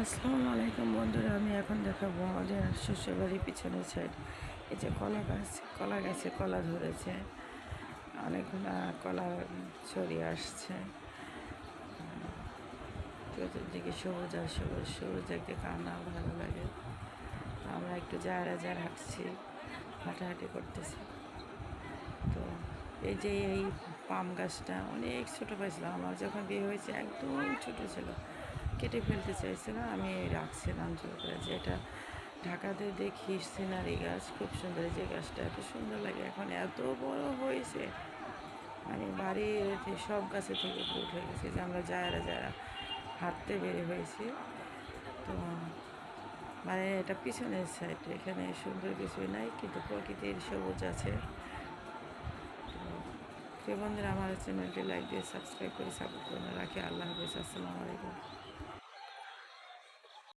আসসালামু আলাইকুম বন্ধুরা, আমি এখন দেখাবো আমাদের শ্বশুরবাড়ির পিছনের সাইড। এই যে কলা গাছ, কলা গাছে কলা ধরেছে, অনেকগুলা কলা ছড়িয়ে আসছে। চতুর্দিকে সবুজ আর সবুজ, সবুজ দেখতে কার না ভালো লাগে। আমরা একটু যার হাঁটছি, হাঁটাহাঁটি করতেছি। তো এই যে এই পাম গাছটা অনেক ছোটো পাইছিলাম, আমার যখন বিয়ে হয়েছে একদম ছোটো ছিল, কেটে ফেলতে চাইছিলাম, আমি রাখছিলাম জোর করে যে এটা ঢাকাতে দেখি সিনারি গাছ খুব সুন্দর। যে গাছটা এত সুন্দর লাগে, এখন এত বড় হয়েছে, মানে বাড়ির সব গাছের থেকে ফুট হয়ে গেছে। যে আমরা যারা হাঁটতে বের হয়েছি, তো মানে এটা পিছনের সাইড, এখানে সুন্দর কিছুই নাই, কিন্তু প্রকৃতির সবুজ আছে। প্রিয় বন্ধুরা, আমার চ্যানেলটি লাইক দিয়ে সাবস্ক্রাইব করে সাপোর্ট করে রাখি। আল্লাহ হাফিজ, আসসালামু আলাইকুম।